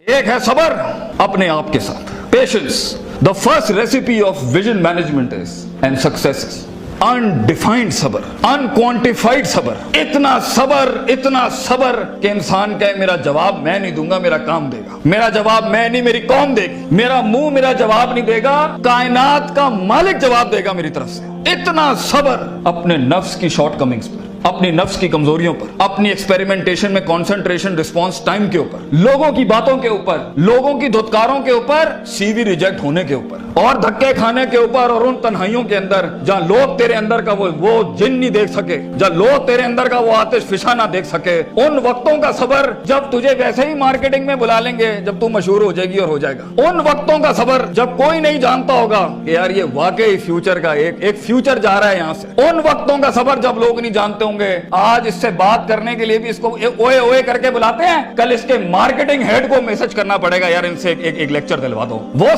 एक है सबर अपने आप के साथ, patience. The first recipe of vision management is and success is undefined सबर, अनक्वांटिफाइड सबर। इतना सबर कि इंसान कहे मेरा जवाब मैं नहीं दूंगा, मेरा काम देगा। मेरा जवाब मैं नहीं, मेरी कौम देगी। मेरा मुंह मेरा जवाब नहीं देगा, कायनात का मालिक जवाब देगा मेरी तरफ से। इतना सबर अपने नफ्स की शॉर्टकमिंग्स पर, अपनी नफ्स की कमजोरियों पर, अपनी एक्सपेरिमेंटेशन में कंसंट्रेशन रिस्पांस टाइम के ऊपर, लोगों की बातों के ऊपर, लोगों की धुतकारों के ऊपर, सीवी रिजेक्ट होने के ऊपर और धक्के खाने के ऊपर, और उन तन्हाइयों के अंदर जहां लोग तेरे अंदर का वो जिन नहीं देख सके, जहां लोग तेरे अंदर का वो आतिश फिशा ना देख सके, उन वक्तों का सबर जब तुझे वैसे ही मार्केटिंग में बुला लेंगे जब तू मशहूर हो जाएगी और हो जाएगा। उन वक्तों का सबर जब कोई नहीं जानता होगा कि यार ये वाकई फ्यूचर का एक फ्यूचर जा रहा है यहां से। उन वक्तों का सबर जब लोग नहीं जानते होंगे। आज इससे बात करने के लिए भी इसको ओए ओए करके बुलाते हैं, कल इसके मार्केटिंग हेड को मैसेज करना पड़ेगा यार इनसे एक लेक्चर दिलवा दो। वो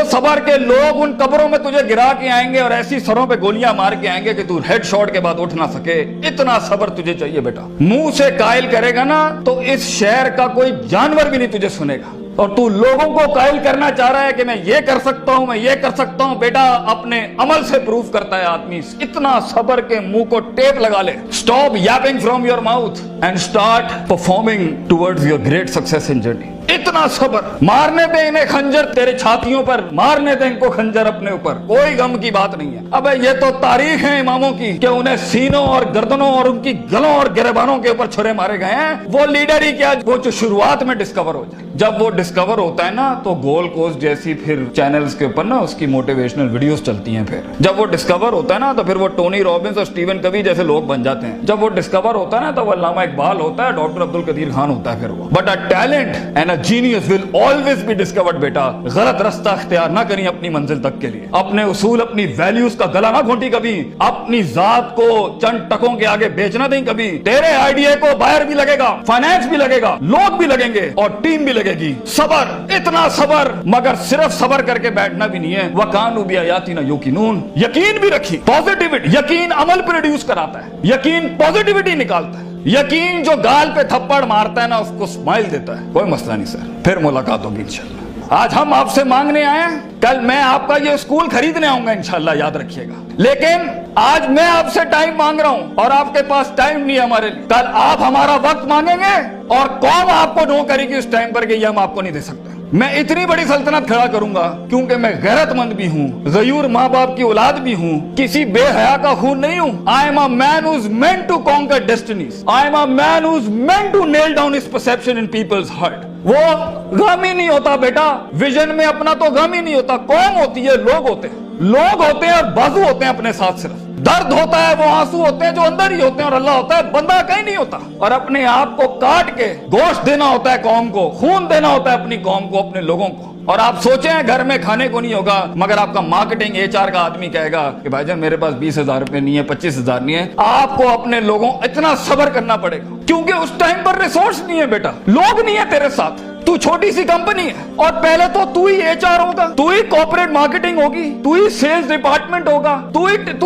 सबर के लोग उन कब्रों में तुझे गिरा के आएंगे और ऐसी सरों पे गोलियां मार के आएंगे कि तू हेड शॉट के बाद उठ ना सके। इतना सबर तुझे चाहिए बेटा। मुंह से कायल करेगा ना तो इस शहर का कोई जानवर भी नहीं तुझे सुनेगा, और तू लोगों को कायल करना चाह रहा है कि मैं ये कर सकता हूं, मैं ये कर सकता हूं। बेटा अपने अमल से प्रूफ करता है आदमी। इतना सबर के मुंह को टेप लगा ले। Stop Yaping from your mouth and start performing towards your great success in journey. इतना सबर। मारने दे इन्हें खंजर तेरे छातियों पर, मारने दे इनको खंजर अपने ऊपर, कोई गम की बात नहीं है। अबे ये तो तारीख है इमामों की कि उन्हें सीनों और गर्दनों और उनकी गलों और गिरबानों के ऊपर छुरे मारे गए हैं। वो लीडर ही क्या, वो जो शुरुआत में डिस्कवर हो जाए। जब वो डिस्कवर होता है ना तो गोल्ड कोस्ट जैसी फिर चैनल्स के ऊपर ना उसकी मोटिवेशनल वीडियोस चलती हैं। फिर जब वो डिस्कवर होता है ना तो फिर वो टोनी रॉबिन्स और स्टीवन कवी जैसे लोग बन जाते हैं। जब वो डिस्कवर होता है ना तो वो अल्लामा इकबाल होता है, डॉक्टर अब्दुल कदीर खान होता है। फिर वो but a talent and genius will always be discovered. बेटा गलत रास्ता इख्तियार ना करी अपनी मंजिल तक के लिए। अपने उसूल, अपनी वैल्यूज का गला ना घोंटी कभी। अपनी जात को चंद टकों के आगे बेचना नहीं कभी। तेरे आइडिया को बाहर भी लगेगा, फाइनेंस भी लगेगा, लोग भी लगेंगे और टीम भी लगेगी। सबर, इतना सबर। मगर सिर्फ सबर करके बैठना भी नहीं है। वकानु भी आयाती ना युकिनून, यकीन भी रखी। पॉजिटिविटी, यकीन अमल प्रोड्यूस कराता है, यकीन पॉजिटिविटी निकालता है। यकीन जो गाल पे थप्पड़ मारता है ना उसको स्माइल देता है। कोई मसला नहीं सर, फिर मुलाकात होगी इंशाल्लाह। आज हम आपसे मांगने आए हैं, कल मैं आपका ये स्कूल खरीदने आऊंगा इंशाल्लाह, याद रखिएगा। लेकिन आज मैं आपसे टाइम मांग रहा हूं और आपके पास टाइम नहीं है हमारे लिए। कल आप हमारा वक्त मांगेंगे और कौन आपको नो करेगी उस टाइम पर कि ये हम आपको नहीं दे सकते। मैं इतनी बड़ी सल्तनत खड़ा करूंगा क्योंकि मैं गैरतमंद भी हूँ, गयूर माँ बाप की औलाद भी हूँ, किसी बेहया का खून नहीं हूँ। I am a man who is meant to conquer destinies. I am a man who is meant to nail down his perception in people's heart. वो गम ही नहीं होता बेटा, विजन में अपना तो गम ही नहीं होता। कौम होती है, लोग होते हैं। लोग होते हैं और बाजू होते हैं अपने साथ। सिर्फ दर्द होता है, वो आंसू होते हैं जो अंदर ही होते हैं, और अल्लाह होता है, बंदा कहीं नहीं होता। और अपने आप को काट के गोश्त देना होता है कौम को, खून देना होता है अपनी कौम को, अपने लोगों को। और आप सोचे हैं घर में खाने को नहीं होगा, मगर आपका मार्केटिंग HR का आदमी कहेगा कि भाईजान मेरे पास 20,000 रुपए नहीं है, 25,000 नहीं है। आपको अपने लोगों इतना सब्र करना पड़ेगा क्योंकि उस टाइम पर रिसोर्स नहीं है बेटा, लोग नहीं है तेरे साथ। तू छोटी सी कंपनी है और पहले तो तू ही HR होगा, तू ही कॉर्पोरेट मार्केटिंग होगी, तू ही सेल्स डिपार्टमेंट होगा, तू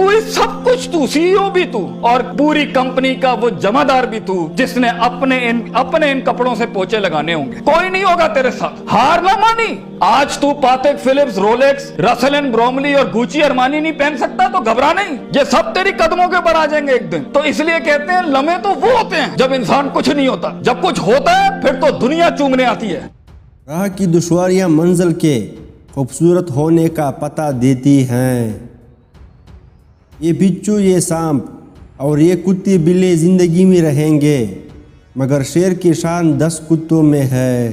ही सब कुछ, तू CEO भी तू, और पूरी कंपनी का वो जमादार भी तू, जिसने अपने इन कपड़ों से पोछे लगाने होंगे। कोई नहीं होगा तेरे साथ। हार ना मानी। आज तू पातेक Philips, Rolex, Russell and Bromley और गुची अरमानी नहीं पहन सकता तो घबरा नहीं, ये सब तेरी कदमों के ऊपर आ जाएंगे एक दिन। तो इसलिए कहते हैं लम्हे तो वो होते हैं जब इंसान कुछ नहीं होता, जब कुछ होता है फिर तो दुनिया चूमने आती है। राह की दुश्वारियां मंजिल के खूबसूरत होने का पता देती हैं। ये बिच्छू, ये सांप और ये कुत्ते बिल्ली जिंदगी में रहेंगे, मगर शेर की शान 10 कुत्तों में है।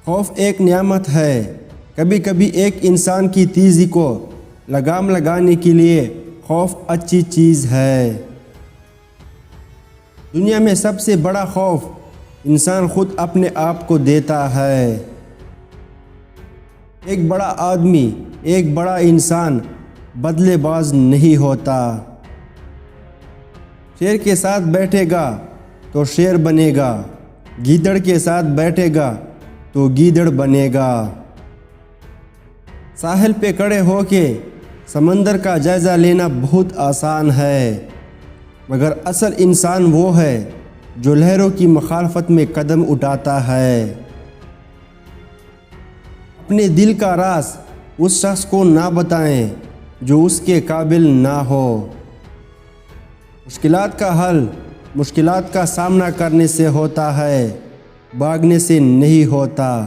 खौफ एक नियामत है। कभी कभी एक इंसान की तेज़ी को लगाम लगाने के लिए खौफ अच्छी चीज़ है। दुनिया में सबसे बड़ा खौफ इंसान खुद अपने आप को देता है। एक बड़ा आदमी, एक बड़ा इंसान बदलेबाज नहीं होता। शेर के साथ बैठेगा तो शेर बनेगा, गीदड़ के साथ बैठेगा तो गीदड़ बनेगा। साहिल पे खड़े होके समंदर का जायज़ा लेना बहुत आसान है, मगर असल इंसान वो है جو لہروں کی مخالفت میں قدم اٹھاتا ہے۔ اپنے دل کا راز اس شخص کو نہ بتائیں جو اس کے قابل نہ ہو۔ مشکلات کا حل مشکلات کا سامنا کرنے سے ہوتا ہے، بھاگنے سے نہیں ہوتا۔